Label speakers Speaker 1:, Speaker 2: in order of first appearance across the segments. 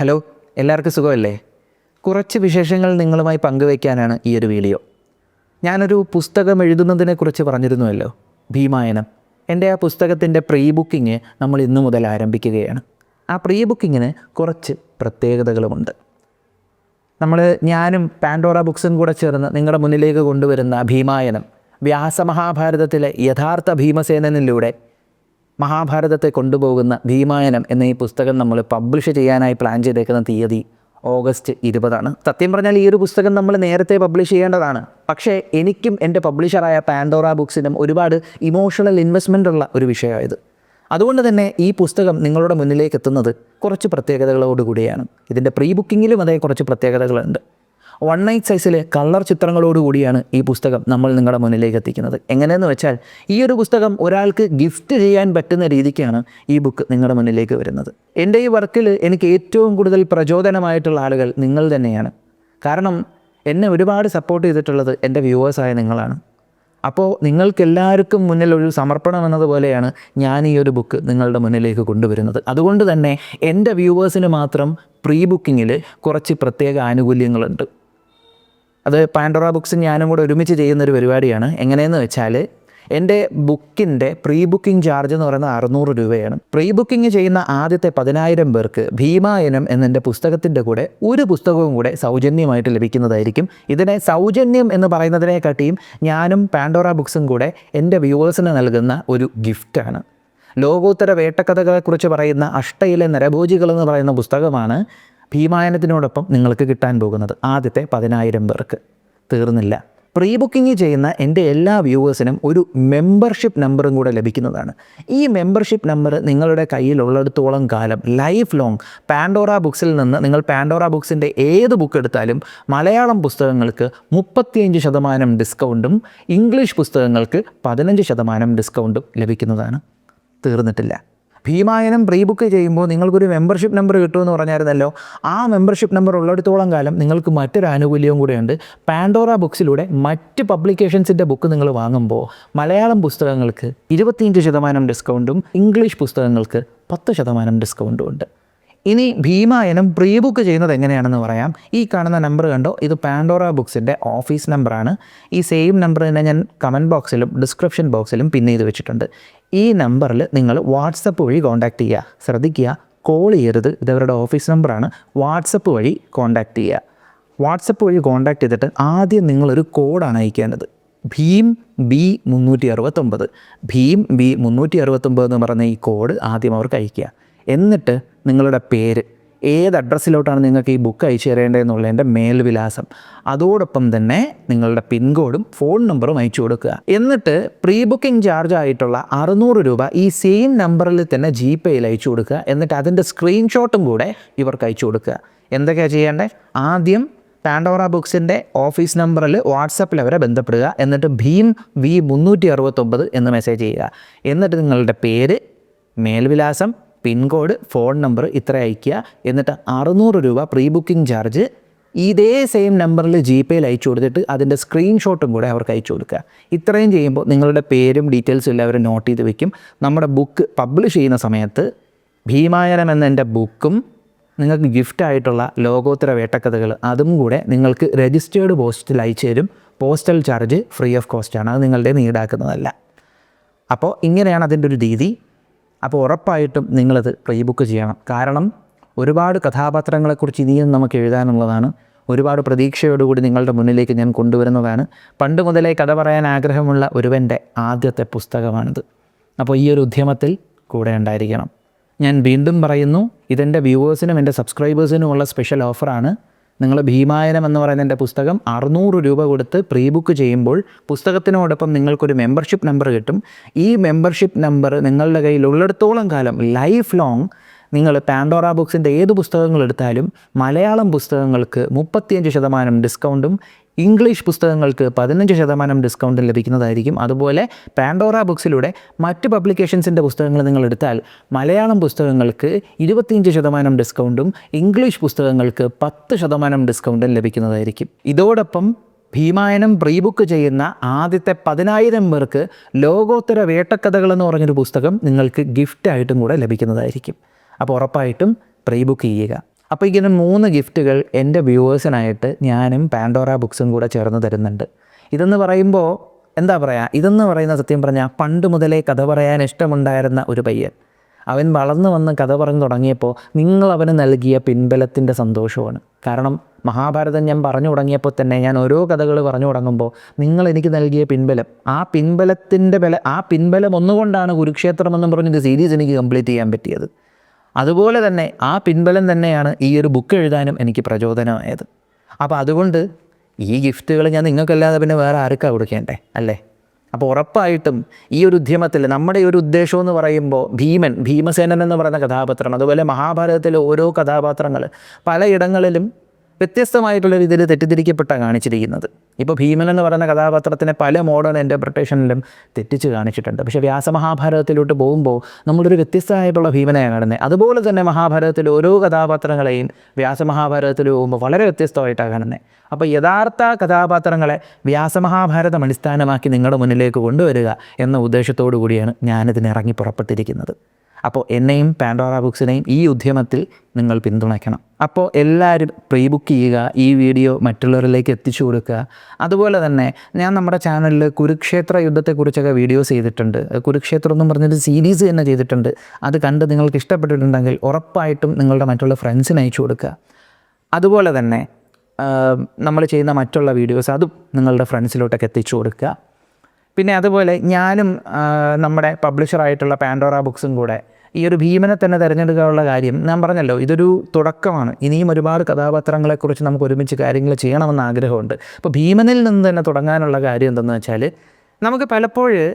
Speaker 1: Hello, എല്ലാവർക്കും സുഖമല്ലേ? കുറച്ച് വിശേഷങ്ങൾ നിങ്ങളുമായി പങ്കുവയ്ക്കാനാണ് ഈ ഒരു വീഡിയോ. ഞാനൊരു പുസ്തകം എഴുതുന്നതിനെക്കുറിച്ച് പറഞ്ഞിരുന്നുവല്ലോ, ഭീമായനം. എൻ്റെ ആ പുസ്തകത്തിൻ്റെ പ്രീ ബുക്കിംഗ് നമ്മൾ ഇന്നു മുതൽ ആരംഭിക്കുകയാണ്. ആ പ്രീ ബുക്കിങ്ങിന് കുറച്ച് പ്രത്യേകതകളുമുണ്ട്. ഞാനും പാൻഡോറ ബുക്സും കൂടെ ചേർന്ന് നിങ്ങളുടെ മുന്നിലേക്ക് കൊണ്ടുവരുന്ന ഭീമായനം, വ്യാസമഹാഭാരതത്തിലെ യഥാർത്ഥ ഭീമസേനനിലൂടെ മഹാഭാരതത്തെ കൊണ്ടുപോകുന്ന ഭീമായനം എന്ന ഈ പുസ്തകം നമ്മൾ പബ്ലിഷ് ചെയ്യാനായി പ്ലാൻ ചെയ്തേക്കുന്ന തീയതി ഓഗസ്റ്റ് 20. സത്യം പറഞ്ഞാൽ ഈ ഒരു പുസ്തകം നമ്മൾ നേരത്തെ പബ്ലിഷ് ചെയ്യേണ്ടതാണ്. പക്ഷേ എനിക്കും എൻ്റെ പബ്ലിഷറായ പാൻഡോറ ബുക്സിനും ഒരുപാട് ഇമോഷണൽ ഇൻവെസ്റ്റ്മെൻ്റ് ഉള്ള ഒരു വിഷയമായത്. അതുകൊണ്ട് തന്നെ ഈ പുസ്തകം നിങ്ങളുടെ മുന്നിലേക്ക് എത്തുന്നത് കുറച്ച് പ്രത്യേകതകളോടുകൂടിയാണ്. ഇതിൻ്റെ പ്രീ ബുക്കിങ്ങിലും അതേ കുറച്ച് പ്രത്യേകതകളുണ്ട്. 1/9 സൈസിലെ കളർ ചിത്രങ്ങളോടുകൂടിയാണ് ഈ പുസ്തകം നമ്മൾ നിങ്ങളുടെ മുന്നിലേക്ക് എത്തിക്കുന്നത്. എങ്ങനെയെന്ന് വെച്ചാൽ, ഈ ഒരു പുസ്തകം ഒരാൾക്ക് ഗിഫ്റ്റ് ചെയ്യാൻ പറ്റുന്ന രീതിക്കാണ് ഈ ബുക്ക് നിങ്ങളുടെ മുന്നിലേക്ക് വരുന്നത്. എൻ്റെ ഈ വർക്കിൽ എനിക്ക് ഏറ്റവും കൂടുതൽ പ്രചോദനമായിട്ടുള്ള ആളുകൾ നിങ്ങൾ തന്നെയാണ്. കാരണം എന്നെ ഒരുപാട് സപ്പോർട്ട് ചെയ്തിട്ടുള്ളത് എൻ്റെ വ്യൂവേഴ്സായ നിങ്ങളാണ്. അപ്പോൾ നിങ്ങൾക്കെല്ലാവർക്കും മുന്നിൽ ഒരു സമർപ്പണം എന്നതുപോലെയാണ് ഞാൻ ഈ ഒരു ബുക്ക് നിങ്ങളുടെ മുന്നിലേക്ക് കൊണ്ടുവരുന്നത്. അതുകൊണ്ട് തന്നെ എൻ്റെ വ്യൂവേഴ്സിന് മാത്രം പ്രീ ബുക്കിങ്ങിൽ കുറച്ച് പ്രത്യേക ആനുകൂല്യങ്ങളുണ്ട്. അത് പാൻഡോറ ബുക്സും ഞാനും കൂടെ ഒരുമിച്ച് ചെയ്യുന്നൊരു പരിപാടിയാണ്. എങ്ങനെയെന്ന് വെച്ചാൽ, എൻ്റെ ബുക്കിൻ്റെ പ്രീ ബുക്കിംഗ് ചാർജ് എന്ന് പറയുന്നത് 600 രൂപയാണ്. പ്രീ ബുക്കിംഗ് ചെയ്യുന്ന ആദ്യത്തെ 10,000 പേർക്ക് ഭീമായനം എന്നെൻ്റെ പുസ്തകത്തിൻ്റെ കൂടെ ഒരു പുസ്തകവും കൂടെ സൗജന്യമായിട്ട് ലഭിക്കുന്നതായിരിക്കും. ഇതിനെ സൗജന്യം എന്ന് പറയുന്നതിനെക്കാട്ടിയും ഞാനും പാൻഡോറ ബുക്സും കൂടെ എൻ്റെ വ്യൂവേഴ്സിന് നൽകുന്ന ഒരു ഗിഫ്റ്റാണ്. ലോകോത്തര വേട്ടക്കഥകളെക്കുറിച്ച് പറയുന്ന അഷ്ടയിലെ നരഭോജികൾ എന്ന് പറയുന്ന പുസ്തകമാണ് ഭീമായനത്തിനോടൊപ്പം നിങ്ങൾക്ക് കിട്ടാൻ പോകുന്നത് ആദ്യത്തെ 10,000 പേർക്ക്. തീർന്നില്ല. പ്രീ ബുക്കിംഗ് ചെയ്യുന്ന എൻ്റെ എല്ലാ വ്യൂവേഴ്സിനും ഒരു മെമ്പർഷിപ്പ് നമ്പറും കൂടെ ലഭിക്കുന്നതാണ്. ഈ മെമ്പർഷിപ്പ് നമ്പർ നിങ്ങളുടെ കയ്യിലുള്ളിടത്തോളം കാലം ലൈഫ് ലോങ് പാൻഡോറ ബുക്സിൽ നിന്ന് നിങ്ങൾ പാൻഡോറ ബുക്സിൻ്റെ ഏത് ബുക്ക് എടുത്താലും മലയാളം പുസ്തകങ്ങൾക്ക് 35% ഡിസ്കൗണ്ടും ഇംഗ്ലീഷ് പുസ്തകങ്ങൾക്ക് 15% ഡിസ്കൗണ്ടും ലഭിക്കുന്നതാണ്. തീർന്നിട്ടില്ല. ഭീമായനം പ്രീ ബുക്ക് ചെയ്യുമ്പോൾ നിങ്ങൾക്കൊരു മെമ്പർഷിപ്പ് നമ്പർ കിട്ടുമെന്ന് പറഞ്ഞായിരുന്നല്ലോ. ആ മെമ്പർഷിപ്പ് നമ്പർ ഉള്ളിടത്തോളം കാലം നിങ്ങൾക്ക് മറ്റൊരു ആനുകൂല്യവും കൂടെയുണ്ട്. പാൻഡോറ ബുക്സിലൂടെ മറ്റ് പബ്ലിക്കേഷൻസിൻ്റെ ബുക്ക് നിങ്ങൾ വാങ്ങുമ്പോൾ മലയാളം പുസ്തകങ്ങൾക്ക് 25% ഡിസ്കൗണ്ടും ഇംഗ്ലീഷ് പുസ്തകങ്ങൾക്ക് 10% ഡിസ്കൗണ്ടും ഉണ്ട്. ഇനി ഭീമായനം പ്രീ ബുക്ക് ചെയ്യുന്നത് എങ്ങനെയാണെന്ന് പറയാം. ഈ കാണുന്ന നമ്പർ കണ്ടോ, ഇത് പാൻഡോറ ബുക്സിൻ്റെ ഓഫീസ് നമ്പറാണ്. ഈ സെയിം നമ്പർ തന്നെ ഞാൻ കമൻറ്റ് ബോക്സിലും ഡിസ്ക്രിപ്ഷൻ ബോക്സിലും പിൻ ചെയ്ത് വെച്ചിട്ടുണ്ട്. ഈ നമ്പറിൽ നിങ്ങൾ വാട്സപ്പ് വഴി കോൺടാക്റ്റ് ചെയ്യുക. ശ്രദ്ധിക്കുക, കോൾ ചെയ്യരുത്. ഇതവരുടെ ഓഫീസ് നമ്പറാണ്. വാട്സപ്പ് വഴി കോൺടാക്റ്റ് ചെയ്യുക. വാട്സപ്പ് വഴി കോൺടാക്റ്റ് ചെയ്തിട്ട് ആദ്യം നിങ്ങളൊരു കോഡാണ് അയക്കേണ്ടത്. ഭീം B369. ഭീം B369 എന്ന് പറഞ്ഞ ഈ കോഡ് ആദ്യം അവർക്ക് അയയ്ക്കുക. എന്നിട്ട് നിങ്ങളുടെ പേര്, ഏത് അഡ്രസ്സിലോട്ടാണ് നിങ്ങൾക്ക് ഈ ബുക്ക് അയച്ചു തരേണ്ടതെന്നുള്ളതിൻ്റെ മേൽവിലാസം, അതോടൊപ്പം തന്നെ നിങ്ങളുടെ പിൻകോഡും ഫോൺ നമ്പറും അയച്ചു കൊടുക്കുക. എന്നിട്ട് പ്രീ ബുക്കിംഗ് ചാർജ് ആയിട്ടുള്ള 600 രൂപ ഈ സെയിം നമ്പറിൽ തന്നെ GPayയിൽ അയച്ചു കൊടുക്കുക. എന്നിട്ട് അതിൻ്റെ സ്ക്രീൻഷോട്ടും കൂടെ ഇവർക്ക് അയച്ചു കൊടുക്കുക. എന്തൊക്കെയാണ് ചെയ്യേണ്ടത്? ആദ്യം പാൻഡോറ ബുക്സിൻ്റെ ഓഫീസ് നമ്പറിൽ വാട്സപ്പിൽ അവരെ ബന്ധപ്പെടുക. എന്നിട്ട് ഭീം B369 എന്ന് മെസ്സേജ് ചെയ്യുക. എന്നിട്ട് നിങ്ങളുടെ പേര്, മേൽവിലാസം, പിൻകോഡ്, ഫോൺ നമ്പർ ഇത്ര അയയ്ക്കുക. എന്നിട്ട് 600 രൂപ പ്രീ ബുക്കിംഗ് ചാർജ് ഇതേ സെയിം നമ്പറിൽ GPayയിൽ അയച്ചു കൊടുത്തിട്ട് അതിൻ്റെ സ്ക്രീൻഷോട്ടും കൂടെ അവർക്ക് അയച്ചു കൊടുക്കുക. ഇത്രയും ചെയ്യുമ്പോൾ നിങ്ങളുടെ പേരും ഡീറ്റെയിൽസും എല്ലാം അവർ നോട്ട് ചെയ്ത് വെക്കും. നമ്മുടെ ബുക്ക് പബ്ലിഷ് ചെയ്യുന്ന സമയത്ത് ഭീമായനം എന്ന എൻ്റെ ബുക്കും നിങ്ങൾക്ക് ഗിഫ്റ്റായിട്ടുള്ള ലോകോത്തര വേട്ടക്കഥകൾ അതും കൂടെ നിങ്ങൾക്ക് രജിസ്റ്റേർഡ് പോസ്റ്റിൽ അയച്ചു തരും. പോസ്റ്റൽ ചാർജ് ഫ്രീ ഓഫ് കോസ്റ്റാണ്. അത് നിങ്ങളുടെ ഈടാക്കുന്നതല്ല. അപ്പോൾ ഇങ്ങനെയാണ് അതിൻ്റെ ഒരു രീതി. അപ്പോൾ ഉറപ്പായിട്ടും നിങ്ങളത് പ്രീ ബുക്ക് ചെയ്യണം. കാരണം ഒരുപാട് കഥാപാത്രങ്ങളെക്കുറിച്ച് ഇനിയും നമുക്ക് എഴുതാനുള്ളതാണ്. ഒരുപാട് പ്രതീക്ഷയോടുകൂടി നിങ്ങളുടെ മുന്നിലേക്ക് ഞാൻ കൊണ്ടുവരുന്നതാണ്. പണ്ട് മുതലേ കഥ പറയാൻ ആഗ്രഹമുള്ള ഒരുവൻ്റെ ആദ്യത്തെ പുസ്തകമാണിത്. അപ്പോൾ ഈ ഒരു ഉദ്യമത്തിൽ കൂടെ ഉണ്ടായിരിക്കണം. ഞാൻ വീണ്ടും പറയുന്നു, ഇതെൻ്റെ വ്യൂവേഴ്സിനും എൻ്റെ സബ്സ്ക്രൈബേഴ്സിനുമുള്ള സ്പെഷ്യൽ ഓഫറാണ്. നിങ്ങൾ ഭീമായനം എന്ന് പറയുന്ന എൻ്റെ പുസ്തകം 600 രൂപ കൊടുത്ത് പ്രീ ബുക്ക് ചെയ്യുമ്പോൾ പുസ്തകത്തിനോടൊപ്പം നിങ്ങൾക്കൊരു മെമ്പർഷിപ്പ് നമ്പർ കിട്ടും. ഈ മെമ്പർഷിപ്പ് നമ്പർ നിങ്ങളുടെ കയ്യിൽ ഉള്ളിടത്തോളം കാലം ലൈഫ് ലോങ് നിങ്ങൾ പാൻഡോറ ബുക്സിൻ്റെ ഏത് പുസ്തകങ്ങൾ എടുത്താലും മലയാളം പുസ്തകങ്ങൾക്ക് 35% ഡിസ്കൗണ്ടും ഇംഗ്ലീഷ് പുസ്തകങ്ങൾക്ക് 15% ഡിസ്കൗണ്ടും ലഭിക്കുന്നതായിരിക്കും. അതുപോലെ പാൻഡോറ ബുക്സിലൂടെ മറ്റ് പബ്ലിക്കേഷൻസിൻ്റെ പുസ്തകങ്ങൾ നിങ്ങൾ എടുത്താൽ മലയാളം പുസ്തകങ്ങൾക്ക് 25% ഡിസ്കൗണ്ടും ഇംഗ്ലീഷ് പുസ്തകങ്ങൾക്ക് 10% ഡിസ്കൗണ്ടും ലഭിക്കുന്നതായിരിക്കും. ഇതോടൊപ്പം ഭീമായനം പ്രീ ബുക്ക് ചെയ്യുന്ന ആദ്യത്തെ 10,000 പേർക്ക് ലോകോത്തര വേട്ടക്കഥകൾ എന്ന് പറഞ്ഞൊരു പുസ്തകം നിങ്ങൾക്ക് ഗിഫ്റ്റായിട്ടും കൂടെ ലഭിക്കുന്നതായിരിക്കും. അപ്പോൾ ഉറപ്പായിട്ടും പ്രീ ബുക്ക് ചെയ്യുക. അപ്പോൾ ഇങ്ങനെ 3 ഗിഫ്റ്റുകൾ എൻ്റെ വ്യൂവേഴ്സിനായിട്ട് ഞാനും പാൻഡോറ ബുക്സും കൂടെ ചേർന്ന് തരുന്നുണ്ട്. ഇതെന്ന് പറയുമ്പോൾ എന്താ പറയുക, ഇതെന്ന് പറയുന്ന സത്യം പറഞ്ഞാൽ പണ്ട് മുതലേ കഥ പറയാൻ ഇഷ്ടമുണ്ടായിരുന്ന ഒരു പയ്യൻ. അവൻ വളർന്നു വന്ന് കഥ പറഞ്ഞു തുടങ്ങിയപ്പോൾ നിങ്ങൾ അവന് നൽകിയ പിൻബലത്തിൻ്റെ സന്തോഷമാണ്. കാരണം മഹാഭാരതം ഞാൻ പറഞ്ഞു തുടങ്ങിയപ്പോൾ തന്നെ ഞാൻ ഓരോ കഥകൾ പറഞ്ഞു തുടങ്ങുമ്പോൾ നിങ്ങൾ എനിക്ക് നൽകിയ പിൻബലം, ആ പിൻബലം ഒന്നുകൊണ്ടാണ് കുരുക്ഷേത്രം എന്നും പറഞ്ഞൊരു സീരീസ് എനിക്ക് കംപ്ലീറ്റ് ചെയ്യാൻ പറ്റിയത്. അതുപോലെ തന്നെ ആ പിൻബലം തന്നെയാണ് ഈ ഒരു ബുക്ക് എഴുതാനും എനിക്ക് പ്രചോദനമായത്. അപ്പോൾ അതുകൊണ്ട് ഈ ഗിഫ്റ്റുകൾ ഞാൻ നിങ്ങൾക്കല്ലാതെ പിന്നെ വേറെ ആർക്കാണ് കൊടുക്കേണ്ടേ അല്ലേ? അപ്പോൾ ഉറപ്പായിട്ടും ഈ ഒരു ഉദ്യമത്തിൽ നമ്മുടെ ഒരു ഉദ്ദേശം എന്ന് പറയുമ്പോൾ ഭീമസേനൻ എന്ന് പറയുന്ന കഥാപാത്രം, അതുപോലെ മഹാഭാരതത്തിലെ ഓരോ കഥാപാത്രങ്ങൾ പലയിടങ്ങളിലും വ്യത്യസ്തമായിട്ടുള്ള രീതിയിൽ തെറ്റിദ്ധരിക്കപ്പെട്ടാണ് കാണിച്ചിരിക്കുന്നത്. ഇപ്പോൾ ഭീമൻ എന്ന് പറയുന്ന കഥാപാത്രത്തിനെ പല മോഡേൺ ഇൻ്റർപ്രിട്ടേഷനിലും തെറ്റിച്ച് കാണിച്ചിട്ടുണ്ട്. പക്ഷേ വ്യാസമഹാഭാരതത്തിലോട്ട് പോകുമ്പോൾ നമ്മളൊരു വ്യത്യസ്തമായിട്ടുള്ള ഭീമനെയാണ് കാണുന്നത്. അതുപോലെ തന്നെ മഹാഭാരതത്തിലെ ഓരോ കഥാപാത്രങ്ങളെയും വ്യാസമഹാഭാരതത്തിൽ പോകുമ്പോൾ വളരെ വ്യത്യസ്തമായിട്ടാണ് കാണുന്നത്. അപ്പോൾ യഥാർത്ഥ കഥാപാത്രങ്ങളെ വ്യാസമഹാഭാരതം അടിസ്ഥാനമാക്കി നിങ്ങളുടെ മുന്നിലേക്ക് കൊണ്ടുവരിക എന്ന ഉദ്ദേശത്തോടു കൂടിയാണ് ഞാനിതിന് ഇറങ്ങി പുറപ്പെട്ടിരിക്കുന്നത്. അപ്പോൾ എന്നെയും പാൻഡോറ ബുക്സിനെയും ഈ ഉദ്യമത്തിൽ നിങ്ങൾ പിന്തുണയ്ക്കണം. അപ്പോൾ എല്ലാവരും പ്രീ ബുക്ക് ചെയ്യുക, ഈ വീഡിയോ മറ്റുള്ളവരിലേക്ക് എത്തിച്ചു കൊടുക്കുക. അതുപോലെ തന്നെ ഞാൻ നമ്മുടെ ചാനലിൽ കുരുക്ഷേത്ര യുദ്ധത്തെക്കുറിച്ചൊക്കെ വീഡിയോസ് ചെയ്തിട്ടുണ്ട്. കുരുക്ഷേത്രം എന്നും പറഞ്ഞൊരു സീരീസ് തന്നെ ചെയ്തിട്ടുണ്ട്. അത് കണ്ട് നിങ്ങൾക്ക് ഇഷ്ടപ്പെട്ടിട്ടുണ്ടെങ്കിൽ ഉറപ്പായിട്ടും നിങ്ങളുടെ മറ്റുള്ള ഫ്രണ്ട്സിന് അയച്ചു കൊടുക്കുക. അതുപോലെ തന്നെ നമ്മൾ ചെയ്യുന്ന മറ്റുള്ള വീഡിയോസ് അതും നിങ്ങളുടെ ഫ്രണ്ട്സിലോട്ടൊക്കെ എത്തിച്ചു കൊടുക്കുക. പിന്നെ അതുപോലെ ഞാനും നമ്മുടെ പബ്ലിഷറായിട്ടുള്ള പാൻഡോറ ബുക്സും കൂടെ ഈ ഒരു ഭീമനെ തന്നെ തിരഞ്ഞെടുക്കാനുള്ള കാര്യം ഞാൻ പറഞ്ഞല്ലോ, ഇതൊരു തുടക്കമാണ്. ഇനിയും ഒരുപാട് കഥാപാത്രങ്ങളെക്കുറിച്ച് നമുക്ക് ഒരുമിച്ച് കാര്യങ്ങൾ ചെയ്യണമെന്ന് ആഗ്രഹമുണ്ട്. അപ്പോൾ ഭീമനിൽ നിന്ന് തന്നെ തുടങ്ങാനുള്ള കാര്യം എന്തെന്ന് വെച്ചാൽ, നമുക്ക് പലപ്പോഴും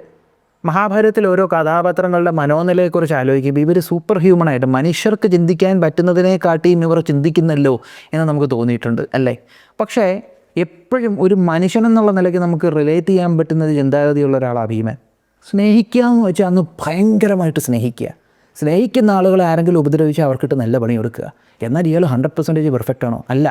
Speaker 1: മഹാഭാരതത്തിൽ ഓരോ കഥാപാത്രങ്ങളുടെ മനോനിലയെക്കുറിച്ച് ആലോചിക്കുമ്പോൾ ഇവർ സൂപ്പർ ഹ്യൂമണായിട്ട് മനുഷ്യർക്ക് ചിന്തിക്കാൻ പറ്റുന്നതിനെക്കാട്ടിയും ഇവർ ചിന്തിക്കുന്നല്ലോ എന്ന് നമുക്ക് തോന്നിയിട്ടുണ്ട് അല്ലേ? പക്ഷേ എപ്പോഴും ഒരു മനുഷ്യനെന്നുള്ള നിലയ്ക്ക് നമുക്ക് റിലേറ്റ് ചെയ്യാൻ പറ്റുന്നത് ചിന്താഗതിയുള്ള ഒരാളാണ് ഭീമൻ. സ്നേഹിക്കുക എന്ന് വെച്ചാൽ അന്ന് ഭയങ്കരമായിട്ട് സ്നേഹിക്കുന്ന ആളുകളെ ആരെങ്കിലും ഉപദ്രവിച്ചാൽ അവർക്കിട്ട് നല്ല പണി കൊടുക്കുക. എന്നാൽ ഇയാൾ 100% പെർഫെക്റ്റ് ആണോ? അല്ല,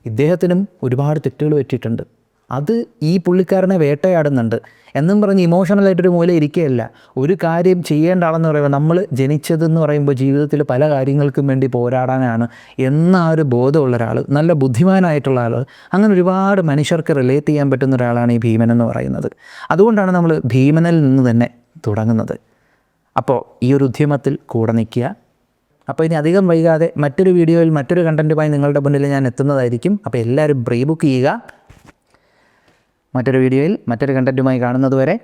Speaker 1: ഇദ്ദേഹത്തിനും ഒരുപാട് തെറ്റുകൾ പറ്റിയിട്ടുണ്ട്. അത് ഈ പുള്ളിക്കാരനെ വേട്ടയാടുന്നുണ്ട് എന്നും പറഞ്ഞ് ഇമോഷണലായിട്ടൊരു മൂല ഇരിക്കുകയല്ല. ഒരു കാര്യം ചെയ്യേണ്ട ആളെന്ന് പറയുമ്പോൾ നമ്മൾ ജനിച്ചതെന്ന് പറയുമ്പോൾ ജീവിതത്തിൽ പല കാര്യങ്ങൾക്കും വേണ്ടി പോരാടാനാണ് എന്ന ഒരു ബോധമുള്ള ഒരാൾ, നല്ല ബുദ്ധിമാനായിട്ടുള്ള ആൾ, അങ്ങനെ ഒരുപാട് മനുഷ്യർക്ക് റിലേറ്റ് ചെയ്യാൻ പറ്റുന്ന ഒരാളാണ് ഈ ഭീമൻ എന്ന് പറയുന്നത്. അതുകൊണ്ടാണ് നമ്മൾ ഭീമനിൽ നിന്ന് തന്നെ തുടങ്ങുന്നത്. അപ്പോൾ ഈ ഒരു ഉദ്യമത്തിൽ കൂടെ നിൽക്കുക. അപ്പോൾ ഇനി അധികം വൈകാതെ മറ്റൊരു വീഡിയോയിൽ മറ്റൊരു കണ്ടൻറ്റുമായി നിങ്ങളുടെ മുന്നിൽ ഞാൻ എത്തുന്നതായിരിക്കും. അപ്പോൾ എല്ലാവരും പ്രീ ബുക്ക് ചെയ്യുക. മറ്റൊരു വീഡിയോയിൽ മറ്റൊരു കണ്ടൻറ്റുമായി കാണുന്നതുവരെ